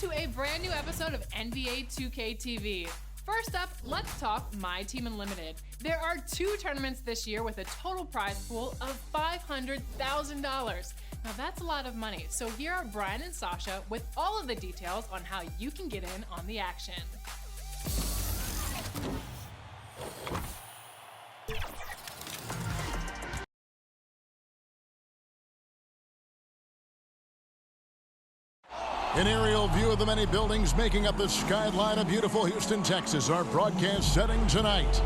to a brand new episode of NBA 2K TV. First up, let's talk My Team Unlimited. There are 2 tournaments this year with a total prize pool of $500,000. Now that's a lot of money, so here are Brian and Sasha with all of the details on how you can get in on the action. An aerial view of the many buildings making up the skyline of beautiful Houston, Texas, our broadcast setting tonight.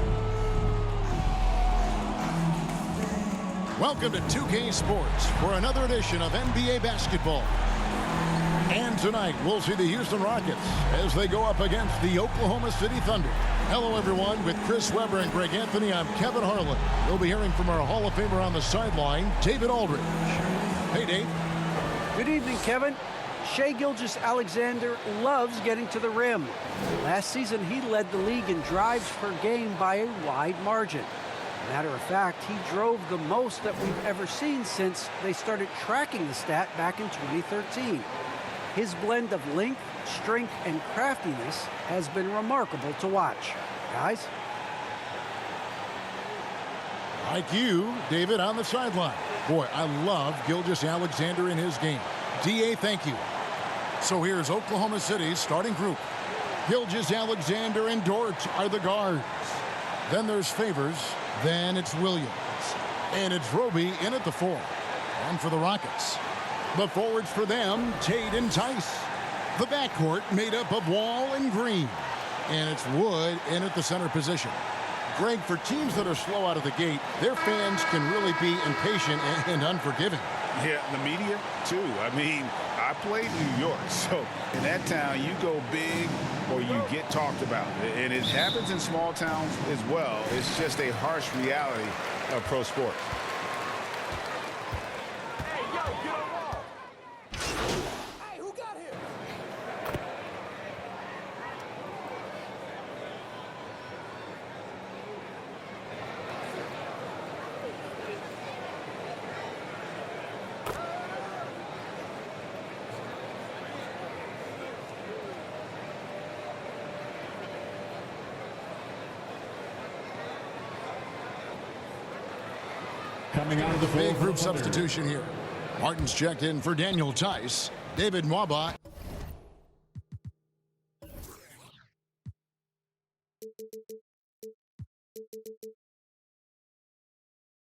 Welcome to 2K Sports for another edition of NBA basketball. And tonight, we'll see the Houston Rockets as they go up against the Oklahoma City Thunder. Hello, everyone. With Chris Webber and Greg Anthony, I'm Kevin Harlan. We'll be hearing from our Hall of Famer on the sideline, David Aldridge. Hey, Dave. Good evening, Kevin. Shai Gilgeous-Alexander loves getting to the rim. Last season, he led the league in drives per game by a wide margin. Matter of fact, he drove the most that we've ever seen since they started tracking the stat back in 2013. His blend of length, strength, and craftiness has been remarkable to watch. Guys? Like you, David, on the sideline. Boy, I love Gilgeous-Alexander in his game. DA, thank you. So here's Oklahoma City's starting group. Gilgeous-Alexander and Dort are the guards. Then there's Favors. Then it's Williams. And it's Roby in at the 4. And for the Rockets, the forwards for them, Tate and Tice. The backcourt made up of Wall and Green. And it's Wood in at the center position. Greg, for teams that are slow out of the gate, their fans can really be impatient and unforgiving. Yeah, the media, too. I mean, I played in New York, so in that town, you go big or you get talked about. And it happens in small towns as well. It's just a harsh reality of pro sports. Hey, yo, get on ball. Hey, who got here? Coming out of the Big group substitution here. Martin's checked in for Daniel Tice. David Mwaba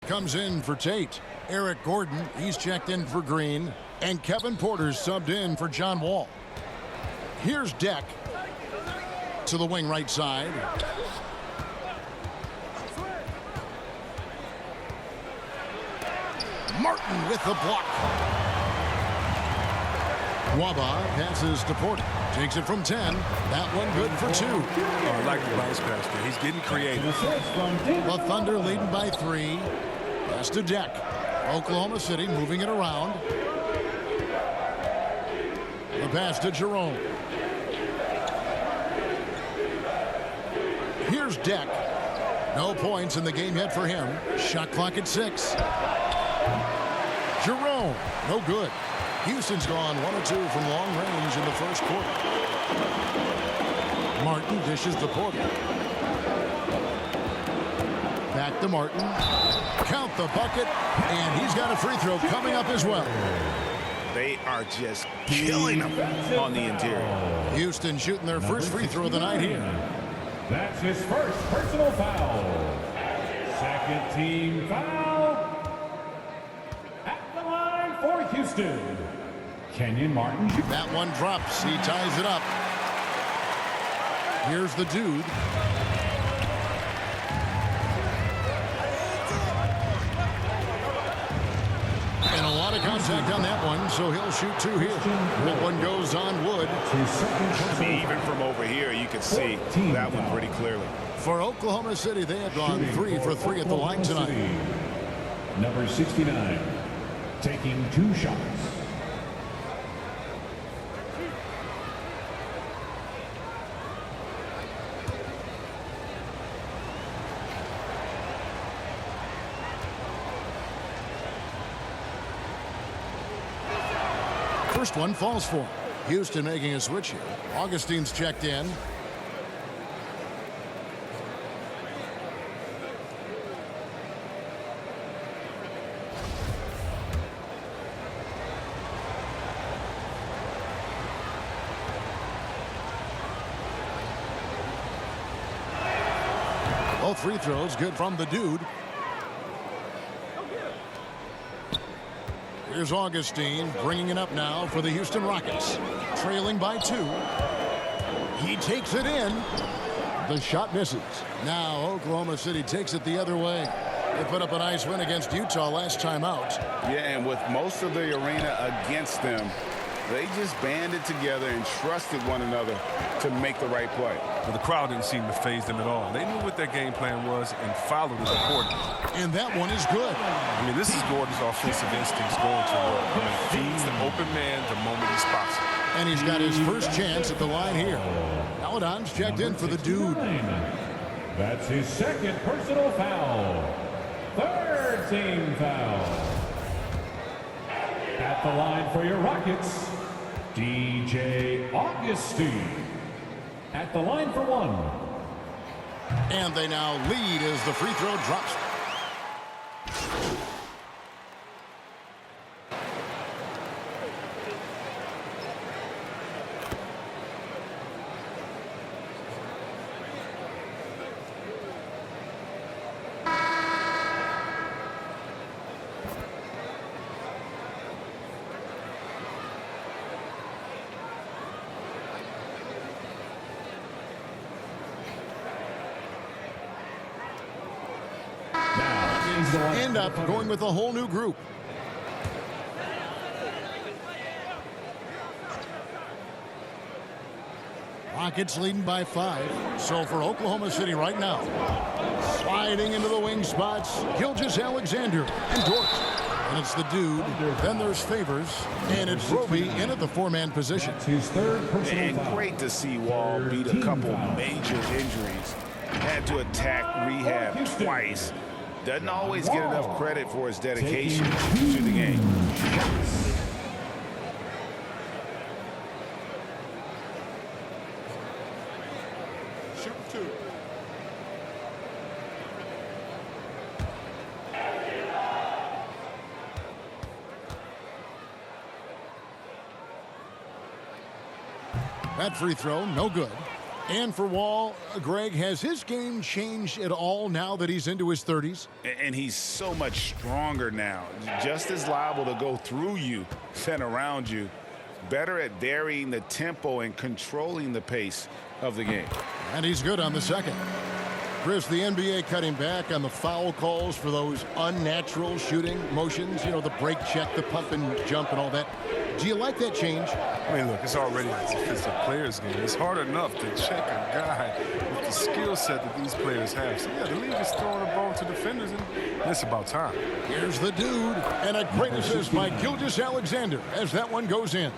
comes in for Tate. Eric Gordon, he's checked in for Green. And Kevin Porter's subbed in for John Wall. Here's Deck to the wing right side. Martin with the block. Mwaba passes to Porter. Takes it from 10. That one good for 2. Oh, I like the bounce pass there. He's getting creative. The Thunder leading by 3. Pass to Deck. Oklahoma City moving it around. The pass to Jerome. Here's Deck. No points in the game yet for him. Shot clock at 6. Jerome, no good. Houston's gone 1 of 2 from long range in the first quarter. Martin dishes to Porter. Back to Martin. Count the bucket, and he's got a free throw coming up as well. They are just killing them on the interior. Houston shooting their first free throw of the night here. That's his first personal foul. Second team foul. At the line for Houston, Kenyon Martin. That one drops. He ties it up. Here's the dude. And a lot of contact on that one, so he'll shoot 2 here. That one goes on Wood. Even from over here, you can see that one pretty clearly. For Oklahoma City, they have gone 3 for 3 at the line tonight. Number 69, taking 2 shots. First one falls for him. Houston making a switch here. Augustine's checked in. Both free throws good from the dude. Here's Augustine bringing it up now for the Houston Rockets. Trailing by 2. He takes it in. The shot misses. Now Oklahoma City takes it the other way. They put up a nice win against Utah last time out. Yeah, and with most of the arena against them, they just banded together and trusted one another to make the right play. Well, the crowd didn't seem to faze them at all. They knew what their game plan was and followed it accordingly. And that one is good. I mean, this is Gordon's offensive instincts going to work. I mean, feeds the open man the moment he spots it. And he's got his first chance at the line here. Paladon's checked in for the dude. That's his second personal foul. Third team foul. At the line for your Rockets, DJ Augustine. At the line for 1. And they now lead as the free throw drops. End up going with a whole new group. Rockets leading by 5. So for Oklahoma City right now, sliding into the wing spots, Gilgeous-Alexander and Dort. And it's the dude. Then there's Favors. And it's Roby in at the 4-man position. His third personal And foul. great to see Wall beat a couple major injuries. Had to attack rehab twice. Doesn't always get enough credit for his dedication to the game. Shoot 2. That free throw, no good. And for Wall, Greg, has his game changed at all now that he's into his 30s? And he's so much stronger now. Just as liable to go through you than around you. Better at varying the tempo and controlling the pace of the game. And he's good on the second. Chris, the NBA cutting back on the foul calls for those unnatural shooting motions. You know, the break check, the pump and jump and all that. Do you like that change? I mean, look, it's already an offensive player's game. It's hard enough to check a guy with the skill set that these players have. So, yeah, the league is throwing the ball to defenders, and it's about time. Here's the dude. And a great assist by Gilgeous-Alexander as that one goes in.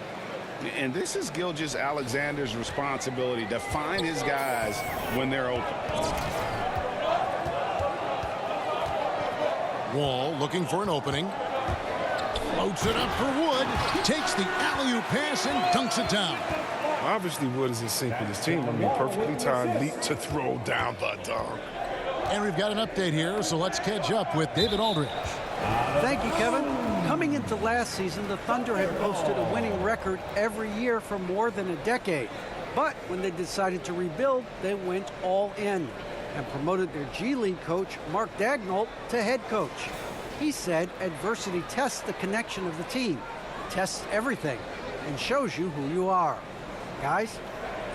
And this is Gilgeous-Alexander's responsibility to find his guys when they're open. Wall looking for an opening. Floats it up for Wood. Takes the alley-oop pass and dunks it down. Obviously, Wood is in sync with his team. I mean, perfectly timed leap to throw down the dunk. And we've got an update here, so let's catch up with David Aldridge. Thank you, Kevin. Coming into last season, the Thunder had posted a winning record every year for more than a decade. But when they decided to rebuild, they went all in and promoted their G League coach, Mark Dagnall, to head coach. He said adversity tests the connection of the team, tests everything, and shows you who you are. Guys?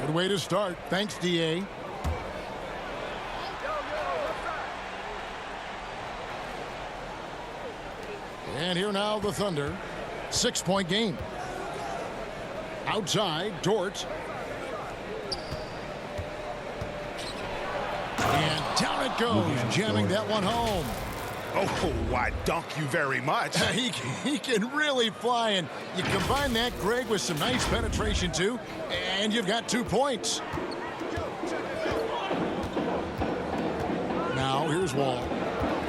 Good way to start. Thanks, DA. And here now the Thunder. 6-point game. Outside, Dort. And down it goes, jamming that one home. Oh, why, dunk you very much. He can really fly, and you combine that, Greg, with some nice penetration, too, and you've got 2 points. Now, here's Wall.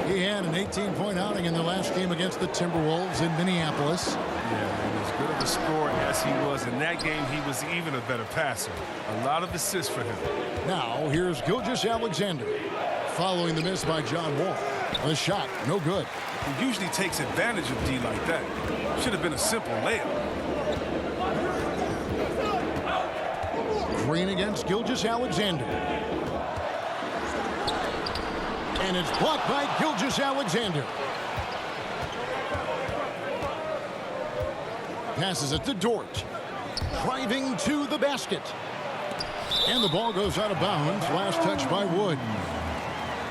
He had an 18-point outing in the last game against the Timberwolves in Minneapolis. Yeah, and as good of a scorer as he was in that game, he was even a better passer. A lot of assists for him. Now here's Gilgeous-Alexander. Following the miss by John Wall. The shot, no good. He usually takes advantage of D like that. Should have been a simple layup. Green against Gilgeous-Alexander. And it's blocked by Gilgeous-Alexander. Passes it to Dort. Driving to the basket. And the ball goes out of bounds. Last touch by Wood.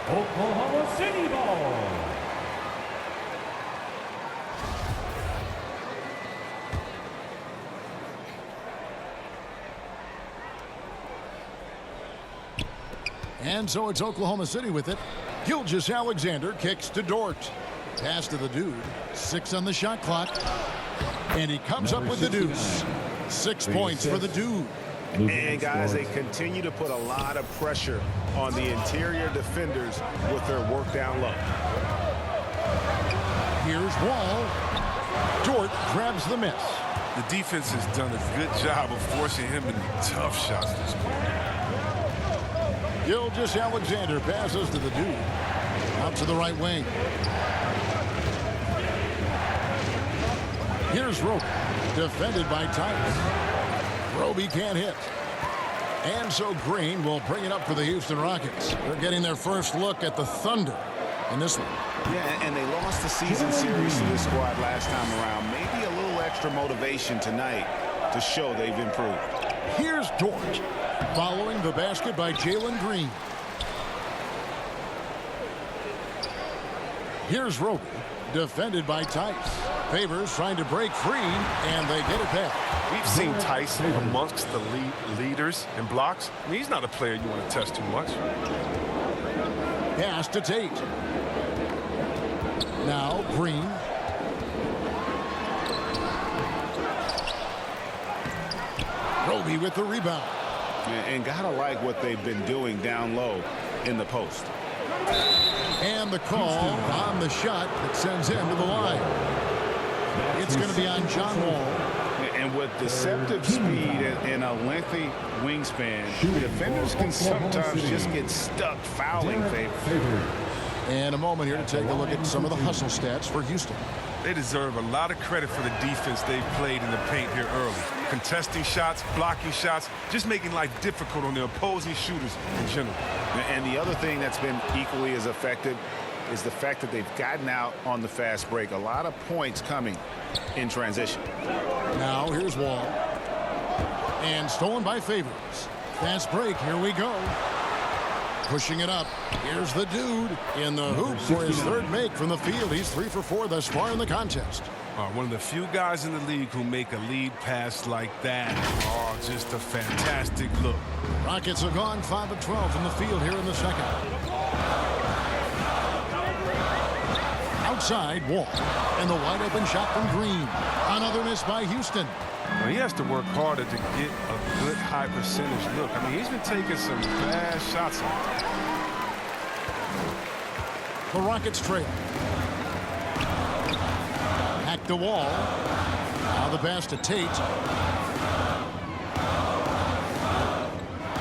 Oklahoma City ball. And so it's Oklahoma City with it. Gilgeous-Alexander kicks to Dort. Pass to the dude. 6 on the shot clock. And he comes up with the deuce. 6 points for the dude. And guys, they continue to put a lot of pressure on the interior defenders with their work down low. Here's Wall. Dort grabs the miss. The defense has done a good job of forcing him into tough shots this quarter. Gilgeous-Alexander passes to the dude. Out to the right wing. Here's Roby. Defended by Tice. Roby can't hit. And so Green will bring it up for the Houston Rockets. They're getting their first look at the Thunder in this one. Yeah, and they lost the season series to this squad last time around. Maybe a little extra motivation tonight to show they've improved. Here's Dort. Following the basket by Jalen Green. Here's Roby. Defended by Tice. Favors trying to break free, and they get it back. We've seen Tice amongst the leaders in blocks. I mean, he's not a player you want to test too much. Pass to Tate. Now Green. Roby with the rebound. And gotta like what they've been doing down low in the post. And the call on the shot that sends him to the line. It's going to be on John Wall. And with deceptive speed and a lengthy wingspan, defenders can sometimes just get stuck fouling Favors. And a moment here to take a look at some of the hustle stats for Houston. They deserve a lot of credit for the defense they've played in the paint here early. Contesting shots, blocking shots, just making life difficult on the opposing shooters in general. And the other thing that's been equally as effective is the fact that they've gotten out on the fast break. A lot of points coming in transition. Now here's Wall. And stolen by Favors. Fast break, here we go. Pushing it up. Here's the dude in the hoop for his third make from the field. He's 3 for 4 thus far in the contest. One of the few guys in the league who make a lead pass like that. Oh, just a fantastic look. Rockets have gone 5 of 12 from the field here in the second. Outside, Wall. And the wide open shot from Green. Another miss by Houston. Well, he has to work harder to get a good high percentage look. I mean, he's been taking some bad shots. The Rockets trail. Hack the Wall. Now the pass to Tate.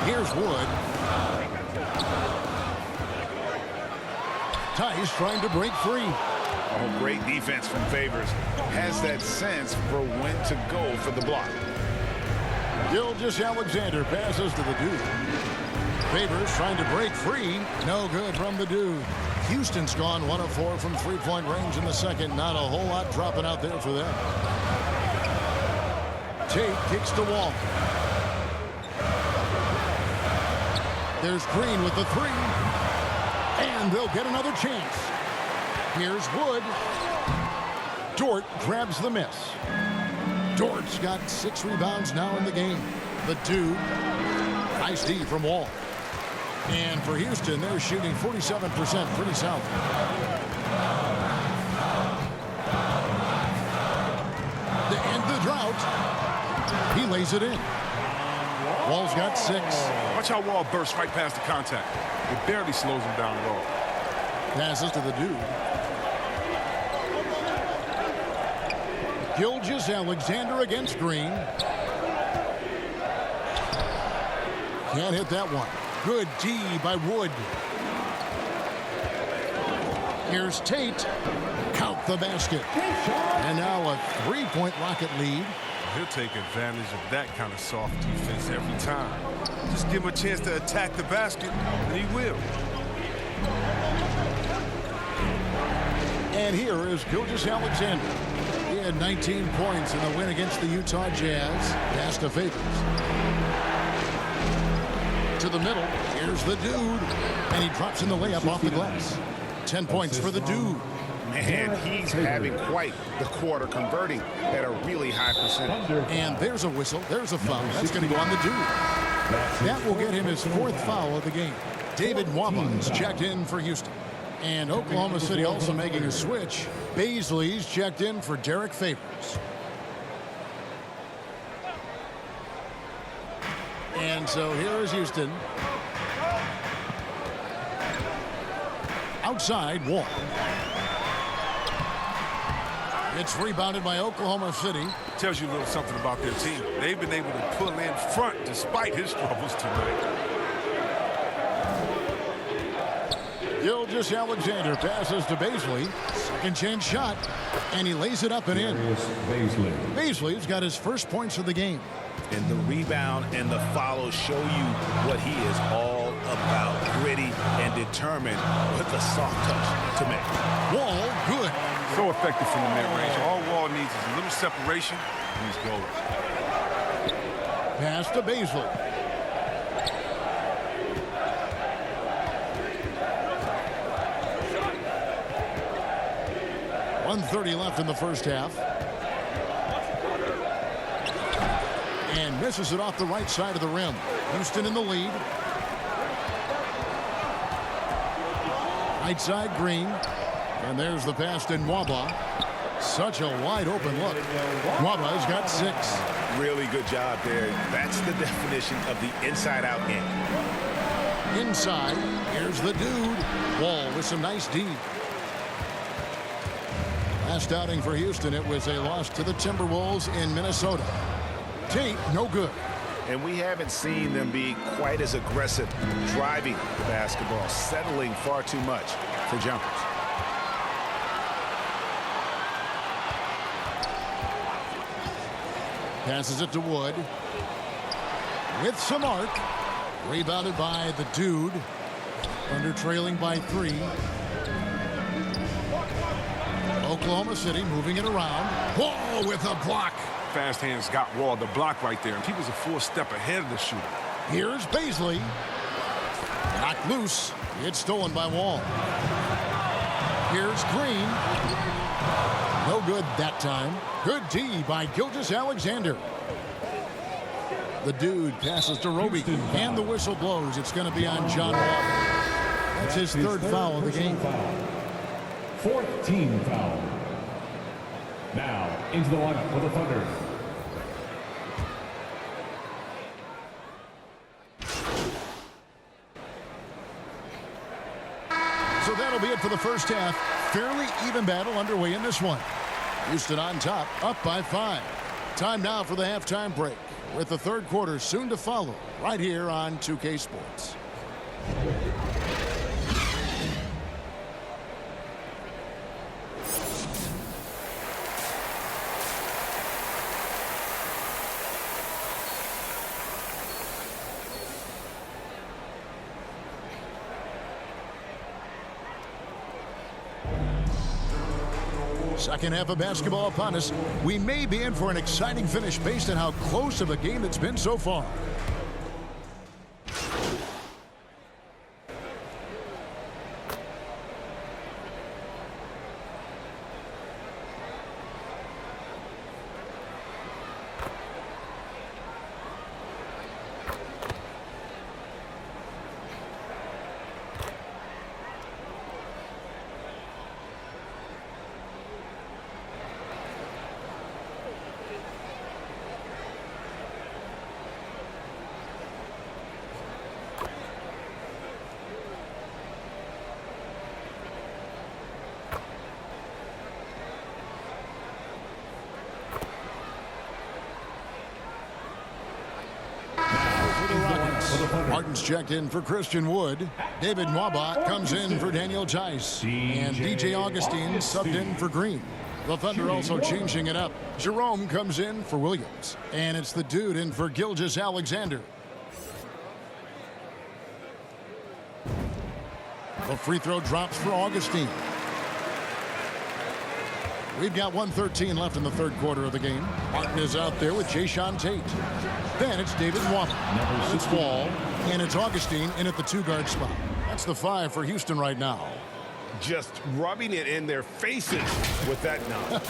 Here's Wood. Tice trying to break free. Oh, great defense from Favors. Has that sense for when to go for the block. Gilgeous-Alexander passes to the dude. Favors trying to break free. No good from the dude. Houston's gone 1 of 4 from three-point range in the second. Not a whole lot dropping out there for them. Tate kicks to Wall. There's Green with the 3. And they'll get another chance. Here's Wood. Dort grabs the miss. Dort's got 6 rebounds now in the game. The dude. Nice D from Wall. And for Houston, they're shooting 47%, pretty south. To end the drought, he lays it in. Wall's got 6. Watch how Wall bursts right past the contact. It barely slows him down at all. Passes to the dude. Gilgeous Alexander against Green. Can't hit that one. Good D by Wood. Here's Tate. Count the basket. And now a three-point Rocket lead. He'll take advantage of that kind of soft defense every time. Just give him a chance to attack the basket, and he will. And here is Gilgeous Alexander. He had 19 points in the win against the Utah Jazz. Pass to Favors. To the middle. Here's the dude. And he drops in the layup off the glass. 10 points for the dude. Man, he's having quite the quarter, converting at a really high percentage. And there's a whistle. There's a foul. That's going to go on the dude. That will get him his fourth foul of the game. David Nwaba is checked in for Houston. And Oklahoma City also making a switch. Baisley's checked in for Derek Favors. And so here is Houston. Outside, Wall. It's rebounded by Oklahoma City. Tells you a little something about their team. They've been able to pull in front despite his troubles tonight. Gilgeous Alexander passes to Baisley. Second chance shot. And he lays it up and in. Baisley's got his first points of the game. And the rebound and the follow show you what he is all about. Gritty and determined with a soft touch to make. Wall, good. So effective from the mid-range. All Wall needs is a little separation, and he's golden. Pass to Baisley. .130 left in the first half. And misses it off the right side of the rim. Houston in the lead. Right side, Green. And there's the pass to Nwaba. Such a wide open look. Nwaba's got 6. Really good job there. That's the definition of the inside-out game. Inside, here's the dude. Wall with some nice D. Last outing for Houston, it was a loss to the Timberwolves in Minnesota. Tate, no good. And we haven't seen them be quite as aggressive driving the basketball, settling far too much for jumpers. Passes it to Wood. With some arc. Rebounded by the dude. Under trailing by 3. Oklahoma City moving it around. Wall with a block. Fast hands got Wall the block right there, and he was a full step ahead of the shooter. Here's Baisley. Knocked loose. It's stolen by Wall. Here's Green. No good that time. Good D by Gilgeous Alexander. The dude passes to Roby. And the whistle blows. It's going to be on John Wall. That's his third foul of the game. 14th foul. Now into the lineup for the Thunder. So that'll be it for the first half. Fairly even battle underway in this one. Houston on top, up by 5. Time now for the halftime break, with the third quarter soon to follow, right here on 2K Sports. Second half of basketball upon us. We may be in for an exciting finish based on how close of a game it's been so far. Martin's checked in for Christian Wood. David Nwaba comes in for Daniel Tice. And DJ Augustine subbed in for Green. The Thunder also changing it up. Jerome comes in for Williams. And it's the dude in for Gilgeous Alexander. The free throw drops for Augustine. We've got 1:13 left in the third quarter of the game. Martin is out there with Jayshawn Tate. Then it's David Nwaba. It's Wall. And it's Augustine in at the 2-guard spot. That's the 5 for Houston right now. Just rubbing it in their faces with that knock.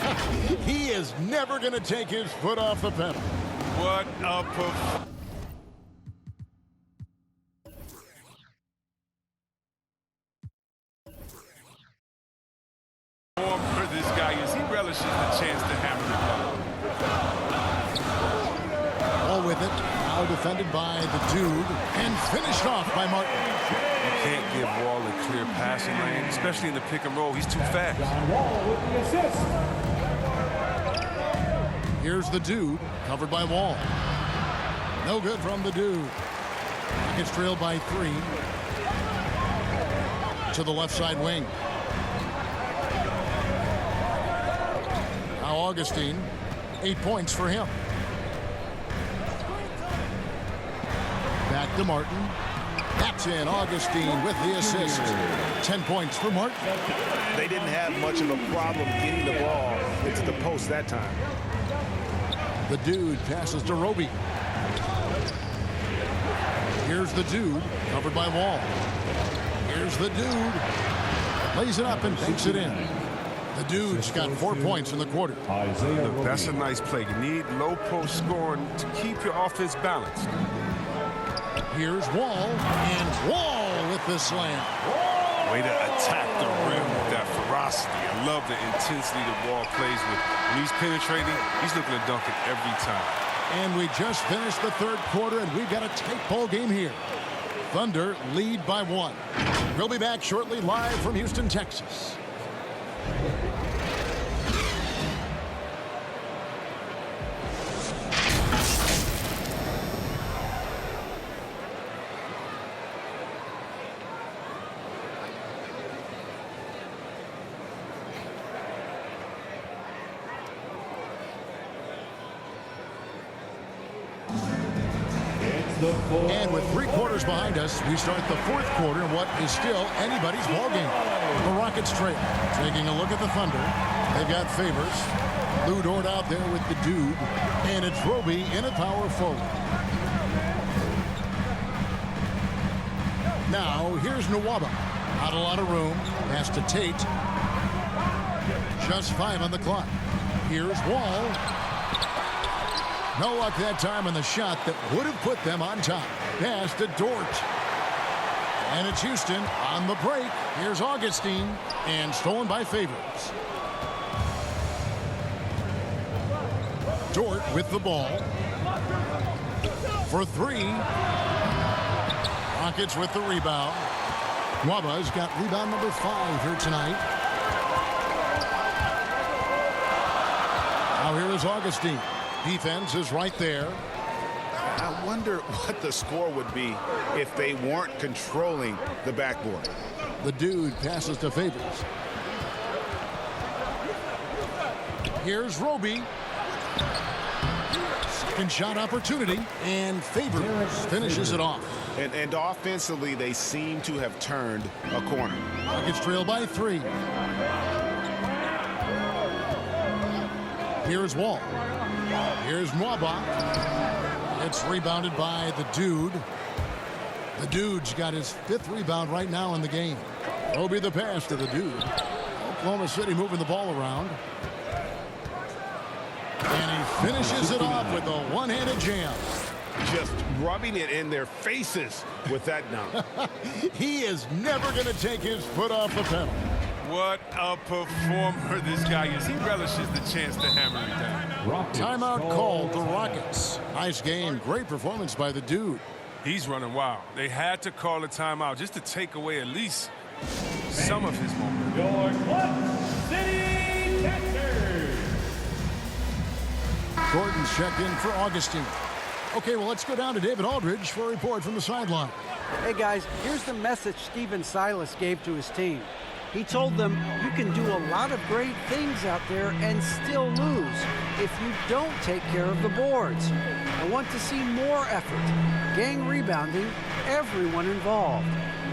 He is never going to take his foot off the pedal. What a performance. For this guy is he relishes the chance to hammer the ball. All with it. Now defended by the dude. And finished off by Martin. You can't give Wall a clear passing lane, especially in the pick and roll. He's too fast. John Wall with the assist. Here's the dude, covered by Wall. No good from the dude. Gets trailed by 3. To the left side wing. Now Augustine, 8 points for him. Back to Martin. That's in. Augustine with the assist. 10 points for Martin. They didn't have much of a problem getting the ball into the post that time. The dude passes to Roby. Here's the dude, covered by Wall. Here's the dude. Lays it up and banks it in. The dude's got 4 points in the quarter. Look, that's a nice play. You need low post scoring to keep your offense balanced. Here's Wall, and Wall with the slam. Way to attack the rim with that ferocity. I love the intensity that Wall plays with. When he's penetrating, he's looking to dunk it every time. And we just finished the third quarter, and we've got a tight ball game here. Thunder lead by 1. We'll be back shortly live from Houston, Texas. And with 3 quarters behind us, we start the fourth quarter in what is still anybody's ball game. The Rockets trail. Taking a look at the Thunder. They've got Favors. Lou Dort out there with the dude. And it's Roby in at power forward. Now, here's Nwaba. Not a lot of room. Pass to Tate. Just 5 on the clock. Here's Wall. No luck that time on the shot that would have put them on top. Pass to Dort. And it's Houston on the break. Here's Augustine. And stolen by Favors. Dort with the ball. For 3. Rockets with the rebound. Nwaba's got rebound number 5 here tonight. Now here is Augustine. Defense is right there. I wonder what the score would be if they weren't controlling the backboard. The dude passes to Favors. Here's Roby. Second shot opportunity, and Favors finishes it off. And offensively, they seem to have turned a corner. Rockets trail by 3. Here's Wall. Here's Nwaba. It's rebounded by the dude. The dude's got his 5th rebound right now in the game. Roby the pass to the dude. Oklahoma City moving the ball around. And he finishes it off with a one-handed jam. Just rubbing it in their faces with that dunk. He is never going to take his foot off the pedal. What a performer this guy is. He relishes the chance to hammer it down. Rockets Timeout called the Rockets. Nice game. Great performance by the dude. He's running wild. They had to call a timeout just to take away at least some of his momentum. Your Clutch City Texans. Gordon's checked in for Augustine. Okay, well, let's go down to David Aldridge for a report from the sideline. Hey guys, here's the message Stephen Silas gave to his team. He told them, you can do a lot of great things out there and still lose if you don't take care of the boards. I want to see more effort, gang rebounding, everyone involved.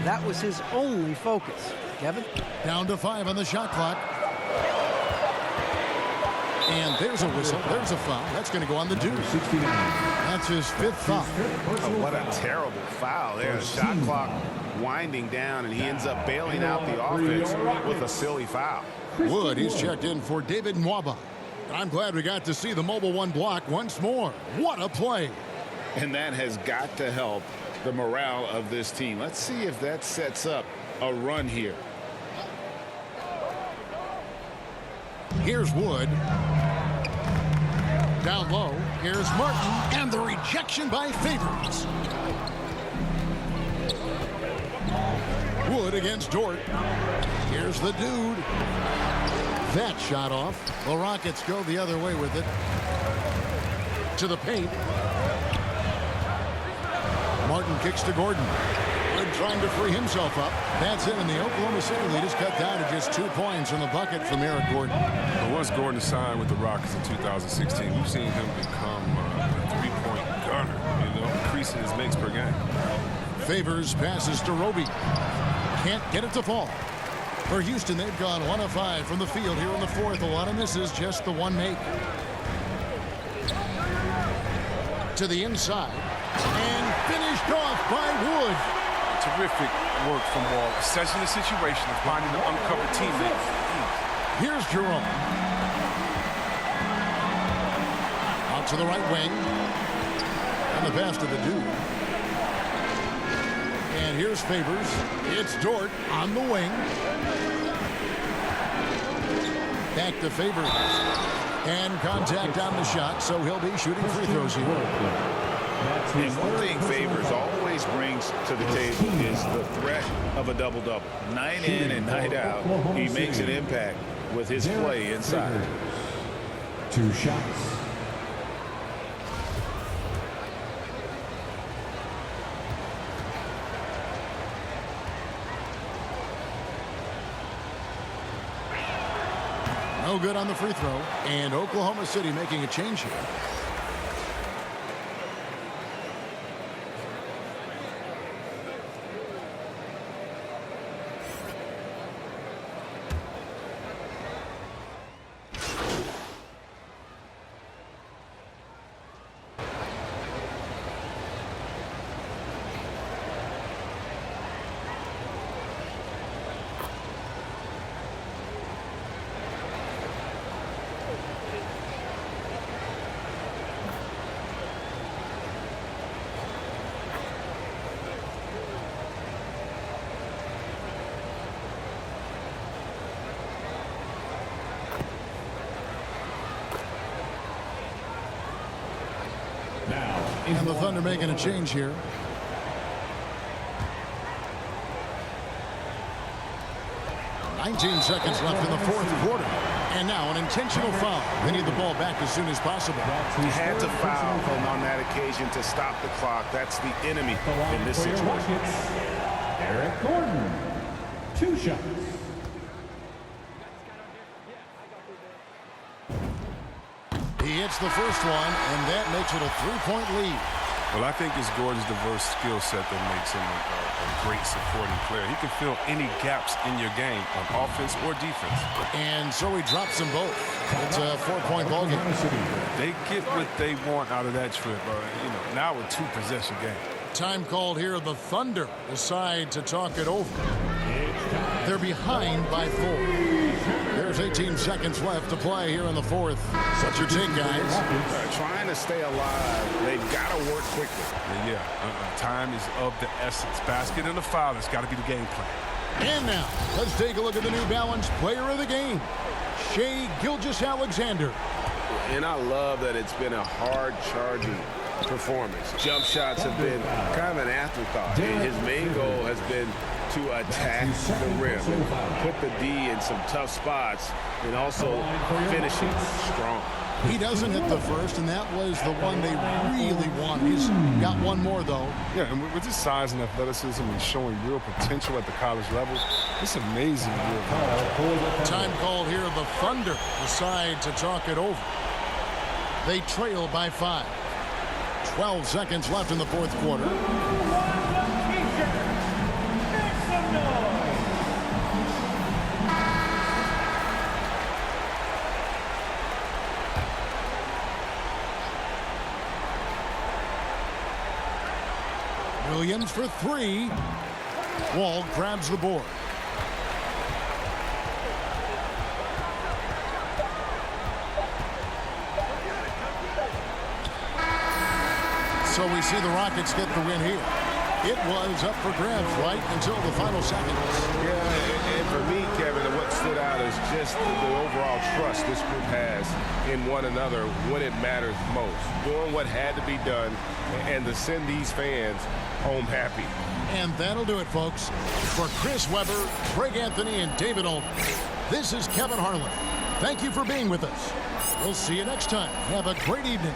That was his only focus. Kevin? Down to 5 on the shot clock. And there's a whistle. There's a foul. That's going to go on the dude. That's his 5th foul. Oh, what a terrible foul there. The shot clock winding down, and he ends up bailing out the offense with a silly foul. Wood, he's checked in for David Nwaba. I'm glad we got to see the mobile 1 block once more. What a play. And that has got to help the morale of this team. Let's see if that sets up a run here. Here's Wood. Down low. Here's Martin. And the rejection by Favors. Wood against Dort. Here's the dude. That shot off. The Rockets go the other way with it. To the paint. Martin kicks to Gordon. Wood trying to free himself up. That's it, and the Oklahoma City lead is cut down to just 2 points from the bucket from Eric Gordon. But once Gordon signed with the Rockets in 2016, we've seen him become a three-point gunner, increasing his makes per game. Favors passes to Roby. Can't get it to fall. For Houston, they've gone 1 of 5 from the field here in the 4th. A lot of misses, just the 1 make. To the inside. And finished off by Wood. Terrific work from Wall, assessing the situation and finding an uncovered teammate. Here's Jerome. Out to the right wing. And the pass to the dude. And here's Favors. It's Dort on the wing. Back to Favors. And contact on the shot, so he'll be shooting free throws here. And one thing Favors always brings to the table is the threat of a double-double. Night in and night out, he makes an impact with his play inside. 2 shots. No good on the free throw. And Oklahoma City making a change here. And the Thunder making a change here. "19 seconds left in the 4th quarter. And now an intentional foul. They need the ball back as soon as possible. He had to foul on that occasion to stop the clock. That's the enemy in this situation. Eric Gordon, 2 shots. He hits the first one, and that makes it a 3-point lead. Well, I think it's Gordon's diverse skill set that makes him a great supporting player. He can fill any gaps in your game on offense or defense. And so he drops them both. It's a 4-point ball game. They get what they want out of that trip. Now a 2-possession game. Time called here. The Thunder decide to talk it over. They're behind by 4. There's 18 seconds left to play here in the 4th. What's your take, guys? Trying to stay alive. They've got to work quickly. Time is of the essence. Basket and a foul. It's got to be the game plan. And now, let's take a look at the New Balance player of the game, Shai Gilgeous-Alexander. And I love that it's been a hard-charging performance. Jump shots have been kind of an afterthought. His main goal has been to attack the rim and put the D in some tough spots and also finishing strong. He doesn't hit the first, and that was the one they really wanted. He's got one more, though. Yeah, and with his size and athleticism and showing real potential at the college level, it's amazing. Time called here. The Thunder decide to talk it over. They trail by 5. 12 seconds left in the fourth quarter. Williams for 3. Wall grabs the board. So we see the Rockets get the win here. It was up for grabs right until the final seconds. Yeah, and for me, Kevin, what stood out is just the overall trust this group has in one another when it matters most. Doing what had to be done and to send these fans home happy. And that'll do it, folks. For Chris Webber, Greg Anthony, and David Olden, this is Kevin Harlan. Thank you for being with us. We'll see you next time. Have a great evening.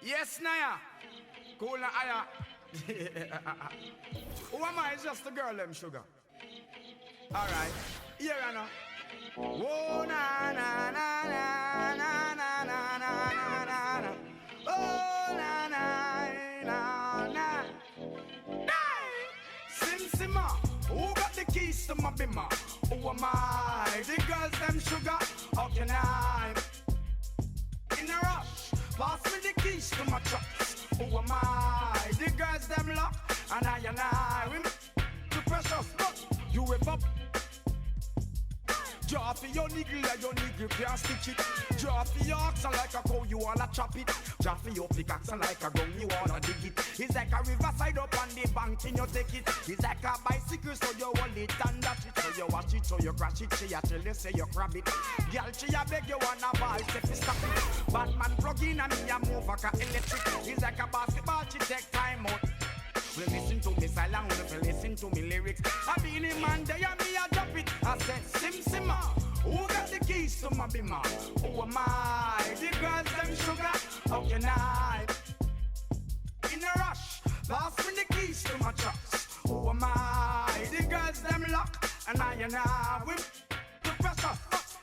Yes, Naya. Cool na aya. Who am I? It's just a girl, them sugar. Alright. Here I know. Whoa, na na na na na na na na na na. Oh, na na na na. Sim Simma. Who got the keys to my bimmer? Who am I? The girls, them sugar. How can I? In a rush. Pass me the keys to my trucks. Who am I? The girls them lock, and I we too precious, but you whip up. Draw for your niggle like your niggle can't stitch it. Draw for your oxen like a cow, you wanna chop it. Draw for your pickaxe like a gun, you wanna dig it. It's like a riverside up on the bank and you take it. It's like a bicycle, so you hold it and dash it. So you watch it, so you crash it. She a tell you say you grab it. Girl, she a beg you wanna ball, say fi stop it. Batman plug in and me a move like a electric. It's like a basketball, she take time out. We listen to me silent, we listen to me lyrics. I be the man there and me a drop it. I said Simma, who got the keys to my bimmer? Who am I? The girls them sugar, how can I? In a rush, pass me the keys to my trucks. Who am I? The girls them lock, and I whip the pressure.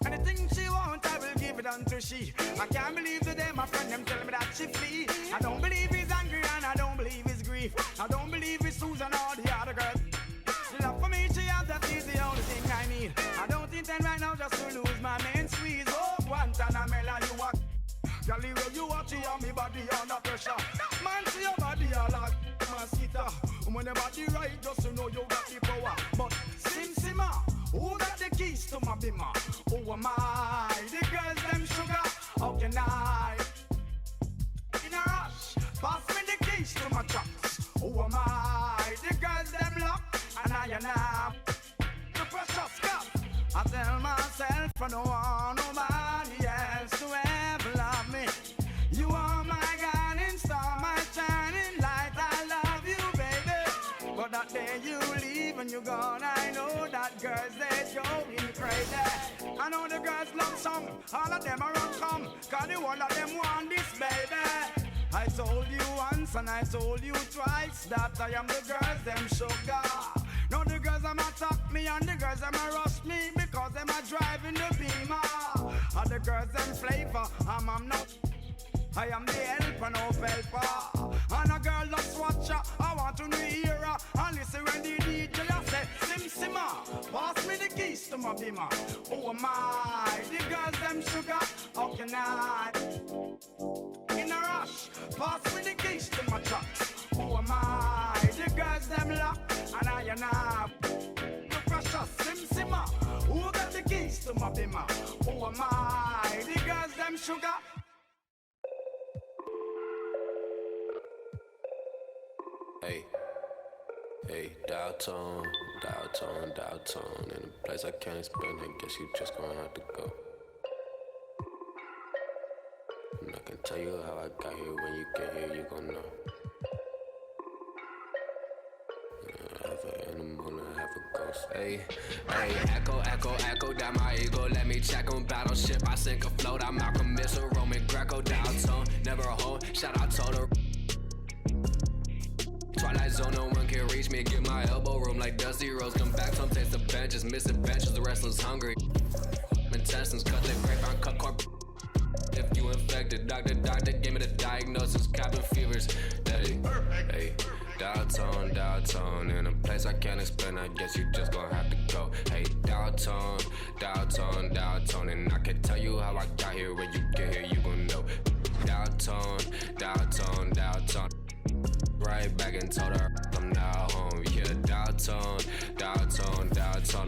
Anything she want, I will give it unto she. I can't believe today my friend them tell me that she flee. I don't believe he's angry and I don't believe he's grief. I don't believe it's Susan or the other girl. The love for me she has, that is the only thing I need. I don't intend right now just to lose my main squeeze. Oh, Guantanamela, you are. Girl, the way you watch it on me body under pressure. Man, see your body all like mosquito. When your body right, just to know you got the power. But Simma, who got the keys to my bimmer? Who am I? The girls them sugar, how can I? In a rush, pass me the keys to my trucks. Who am I? The girls them lock, and I the precious cup. I tell myself I don't want nobody else to ever love me. You are my guiding star, my shining light. I love you, baby. But that day you leave and you're gone, I know that girls they going crazy. I know the girls love song, all of them are on come, cause the one of them want this, baby. I told you once and I told you twice that I am the girls them sugar. Now the girls them attack me and the girls them rush me because them are driving the beamer. And the girls them flavor, I'm not. I am the helper, no helper. And a girl just watch her. I want to hear her. And listen when the DJ say, Sim Simma, pass me the keys to my bimmer. Oh my, the girls them sugar. How can I? In a rush, pass me the keys to my truck. Oh my, the girls them lock. And I and I. The pressure, Sim Simma. Who got the keys to my bimmer? Oh my, the girls them sugar. Hey, dial tone, in a place I can't explain, I guess you just gonna have to go. And I can tell you how I got here, when you get here, you gon' know. I have an animal and I have a ghost. Hey, echo down my ego, let me check on battleship. I sink afloat, I'm Malcolm Missile, Roman Greco, dial tone, never a hoe, shout out Toto. Twilight zone, no one can reach me. Give my elbow room like Dusty Rose. Come back, some taste the benches, missing benches. The wrestler's hungry. Intestines cut the grapevine, cut corp. If you infected, doctor, give me the diagnosis. Cabin fevers, daddy. Hey, dial tone, in a place I can't explain. I guess you just gonna have to go. Hey, dial tone, and I can tell you how I got here. When you get here, you gon' know. Dial tone. Right back and told her I'm now home. Yeah, dial tone.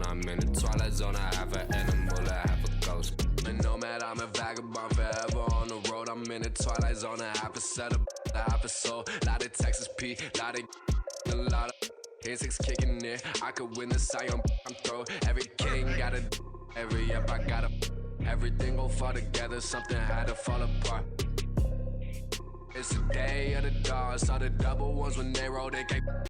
I'm in the twilight zone. I have an animal, I have a ghost. And nomad, I'm a vagabond forever on the road. I'm in the twilight zone. I have a setup, I have a soul. Lot of Texas P, lot of K6 kicking it. I could win the Sion. I'm throw. Every king got a, every up I got a. Everything gon' fall together. Something had to fall apart. It's the day of the dogs, saw the double ones when they rolled, they can't